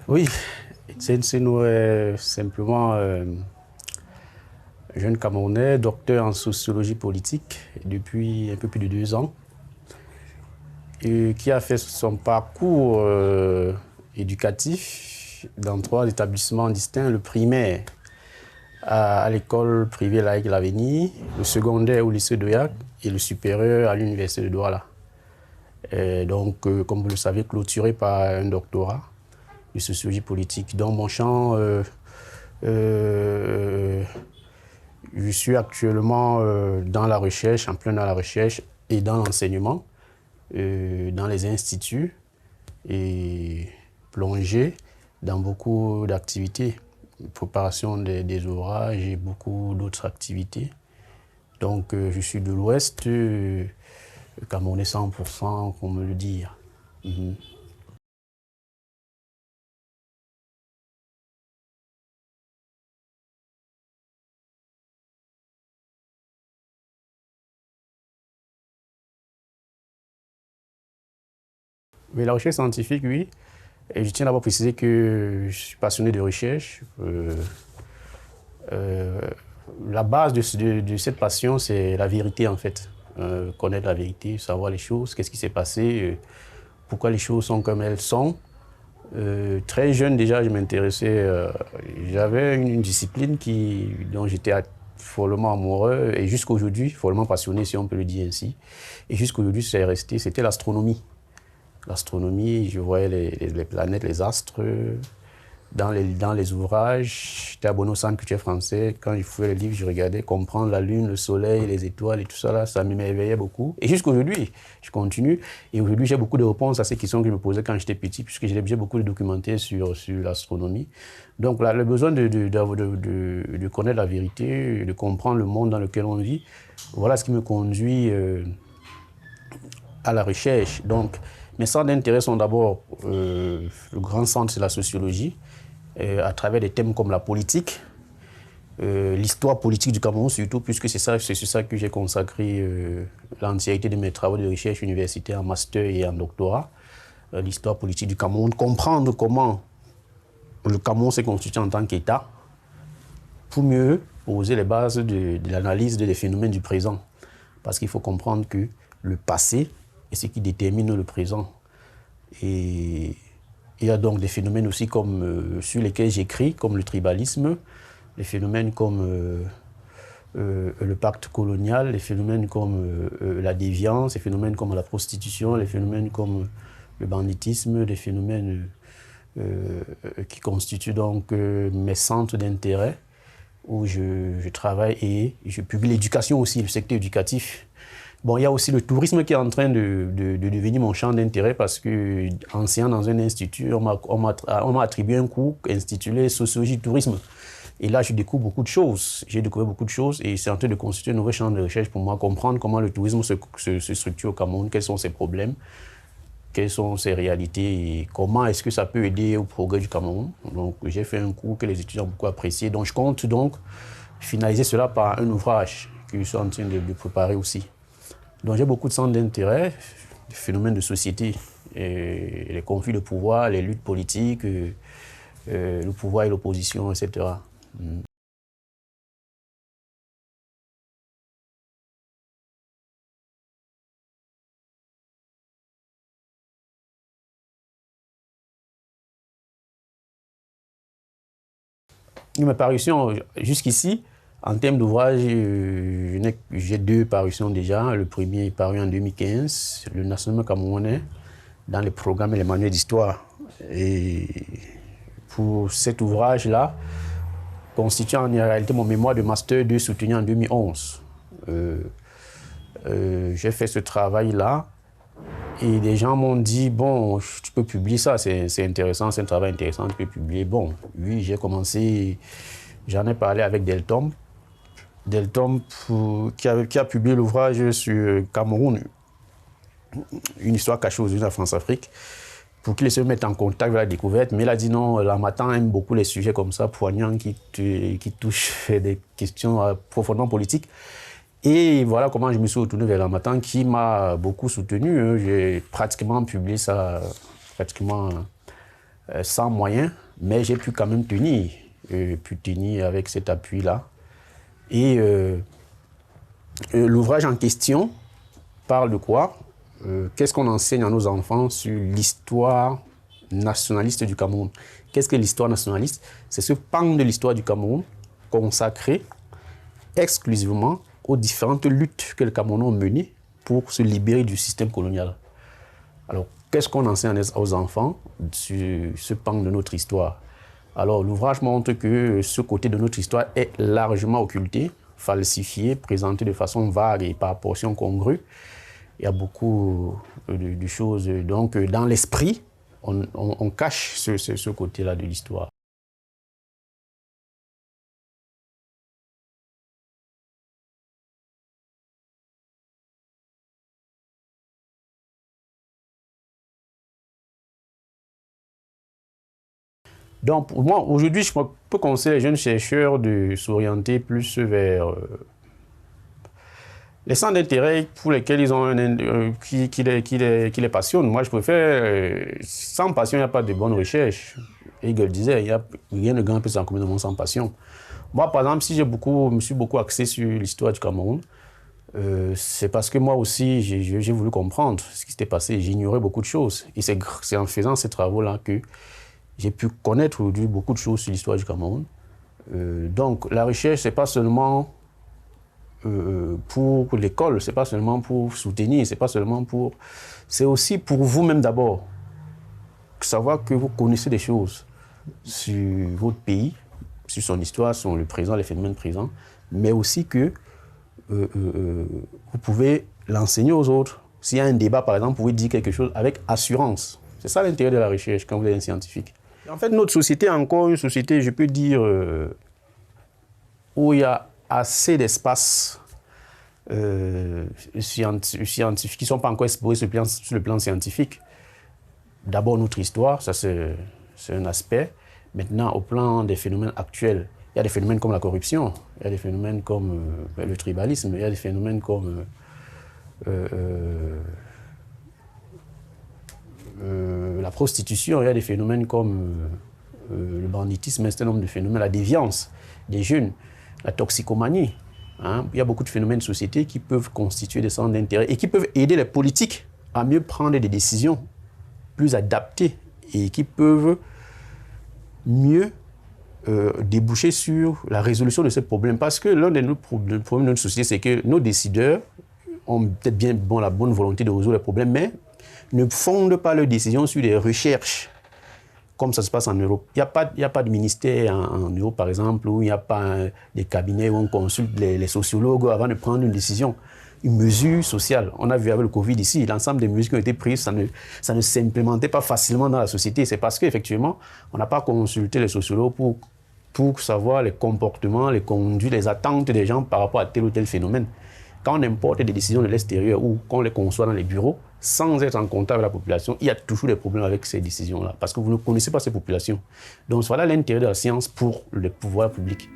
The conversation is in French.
Oui, Seynou est simplement jeune Camerounais, docteur en sociologie politique depuis un peu plus de 2 ans, et qui a fait son parcours éducatif dans 3 établissements distincts: le primaire à l'école privée laïque L'Avenir, le secondaire au lycée de Yac et le supérieur à l'université de Douala. Et donc, comme vous le savez, clôturé par un doctorat de sociologie politique. Dans mon champ, je suis actuellement dans la recherche, en plein dans la recherche et dans l'enseignement, dans les instituts, et plongé dans beaucoup d'activités, préparation des ouvrages et beaucoup d'autres activités. Donc je suis de l'Ouest, Camerounais 100%, on me le dit. Mais la recherche scientifique, oui. Et je tiens d'abord à préciser que je suis passionné de recherche. La base de cette passion, c'est la vérité, en fait. Connaître la vérité, savoir les choses, qu'est-ce qui s'est passé, pourquoi les choses sont comme elles sont. Très jeune déjà, je m'intéressais, j'avais une discipline dont j'étais follement amoureux et jusqu'aujourd'hui, follement passionné, si on peut le dire ainsi. Et jusqu'aujourd'hui, c'est resté, c'était l'astronomie. L'astronomie, je voyais les planètes, les astres dans les ouvrages. J'étais abonné au Centre culturel français. Quand je fouillais les livres, je regardais comprendre la Lune, le Soleil, les étoiles et tout ça, là, ça m'éveillait beaucoup. Et jusqu'aujourd'hui, je continue. Et aujourd'hui, j'ai beaucoup de réponses à ces questions que je me posais quand j'étais petit, puisque j'ai beaucoup de documentaires sur l'astronomie. Donc, là, le besoin de connaître la vérité, de comprendre le monde dans lequel on vit, voilà ce qui me conduit à la recherche. Donc, mes centres d'intérêt sont d'abord le grand centre, c'est la sociologie, à travers des thèmes comme la politique, l'histoire politique du Cameroun surtout, puisque c'est sur ça que j'ai consacré l'entièreté de mes travaux de recherche universitaire en master et en doctorat. L'histoire politique du Cameroun, comprendre comment le Cameroun s'est constitué en tant qu'État, pour mieux poser les bases de l'analyse des phénomènes du présent. Parce qu'il faut comprendre que le passé est ce qui détermine le présent. Et il y a donc des phénomènes aussi sur lesquels j'écris, comme le tribalisme, des phénomènes comme le pacte colonial, les phénomènes comme la déviance, les phénomènes comme la prostitution, les phénomènes comme le banditisme, des phénomènes qui constituent donc mes centres d'intérêt où je travaille et je publie. L'éducation aussi, le secteur éducatif. Bon, il y a aussi le tourisme qui est en train de devenir mon champ d'intérêt parce que, enseignant dans un institut, on m'a attribué un cours intitulé Sociologie du tourisme. Et là, je découvre beaucoup de choses. J'ai découvert beaucoup de choses et c'est en train de constituer un nouveau champ de recherche pour moi, comprendre comment le tourisme se structure au Cameroun, quels sont ses problèmes, quelles sont ses réalités et comment est-ce que ça peut aider au progrès du Cameroun. Donc, j'ai fait un cours que les étudiants ont beaucoup apprécié. Donc, je compte donc finaliser cela par un ouvrage que je suis en train de préparer aussi. Donc j'ai beaucoup de centres d'intérêt, les phénomènes de société, les conflits de pouvoir, les luttes politiques, le pouvoir et l'opposition, etc. Ma parution, jusqu'ici, en termes d'ouvrages, j'ai 2 parutions déjà. Le premier est paru en 2015, le National camerounais, dans les programmes et les manuels d'histoire. Et pour cet ouvrage-là, constituant en réalité mon mémoire de Master 2 soutenu en 2011. J'ai fait ce travail-là et des gens m'ont dit, bon, tu peux publier ça, c'est intéressant, c'est un travail intéressant, tu peux publier. Bon, oui, j'ai commencé, j'en ai parlé avec Deltom. Deltom qui a publié l'ouvrage sur Cameroun, une histoire cachée aux yeux de la France-Afrique, pour qu'il se mette en contact avec la découverte. Mais il a dit non, l'Harmattan aime beaucoup les sujets comme ça, poignants, qui touchent des questions profondément politiques. Et voilà comment je me suis retourné vers l'Harmattan, qui m'a beaucoup soutenu. J'ai pratiquement publié ça sans moyens, mais j'ai pu quand même tenir, avec cet appui-là. Et l'ouvrage en question parle de quoi? Qu'est-ce qu'on enseigne à nos enfants sur l'histoire nationaliste du Cameroun? Qu'est-ce que l'histoire nationaliste? C'est ce pan de l'histoire du Cameroun consacré exclusivement aux différentes luttes que les Camerounais ont menées pour se libérer du système colonial. Alors, qu'est-ce qu'on enseigne aux enfants sur ce pan de notre histoire? Alors, l'ouvrage montre que ce côté de notre histoire est largement occulté, falsifié, présenté de façon vague et par portions congrues. Il y a beaucoup de choses. Donc, dans l'esprit, on cache ce côté-là de l'histoire. Donc, pour moi, aujourd'hui, je peux conseiller les jeunes chercheurs de s'orienter plus vers les centres d'intérêt pour lesquels ils ont qui les passionnent. Moi, je préfère, sans passion, il n'y a pas de bonne recherche. Hegel disait, il n'y a rien de grand peut s'encommer dans le monde sans passion. Moi, par exemple, si je me suis beaucoup axé sur l'histoire du Cameroun, c'est parce que moi aussi, j'ai voulu comprendre ce qui s'était passé. J'ignorais beaucoup de choses. Et c'est en faisant ces travaux-là que j'ai pu connaître aujourd'hui beaucoup de choses sur l'histoire du Cameroun. Donc, la recherche, c'est pas seulement pour l'école, c'est pas seulement pour soutenir, c'est pas seulement pour... C'est aussi pour vous-même d'abord. Savoir que vous connaissez des choses sur votre pays, sur son histoire, sur le présent, les phénomènes présents, mais aussi que vous pouvez l'enseigner aux autres. S'il y a un débat, par exemple, vous pouvez dire quelque chose avec assurance. C'est ça l'intérêt de la recherche quand vous êtes un scientifique. En fait, notre société est encore une société, je peux dire, où il y a assez d'espace scientifiques qui ne sont pas encore exposés sur le plan scientifique. D'abord, notre histoire, ça c'est un aspect. Maintenant, au plan des phénomènes actuels, il y a des phénomènes comme la corruption, il y a des phénomènes comme le tribalisme, il y a des phénomènes comme la prostitution, il y a des phénomènes comme le banditisme, un certain nombre de phénomènes, la déviance des jeunes, la toxicomanie. Hein. Il y a beaucoup de phénomènes de société qui peuvent constituer des centres d'intérêt et qui peuvent aider les politiques à mieux prendre des décisions plus adaptées et qui peuvent mieux déboucher sur la résolution de ce problème. Parce que l'un des problèmes de notre société, c'est que nos décideurs ont peut-être bien la bonne volonté de résoudre les problèmes, mais ne fondent pas leurs décisions sur des recherches, comme ça se passe en Europe. Il n'y a pas de ministère en Europe, par exemple, où il n'y a pas des cabinets où on consulte les sociologues avant de prendre une décision, une mesure sociale. On a vu avec le Covid ici, l'ensemble des mesures qui ont été prises, ça ne s'implémentait pas facilement dans la société. C'est parce qu'effectivement, on n'a pas consulté les sociologues pour savoir les comportements, les conduites, les attentes des gens par rapport à tel ou tel phénomène. Quand on importe des décisions de l'extérieur ou qu'on les conçoit dans les bureaux, sans être en contact avec la population, il y a toujours des problèmes avec ces décisions-là, parce que vous ne connaissez pas ces populations. Donc voilà l'intérêt de la science pour le pouvoir public.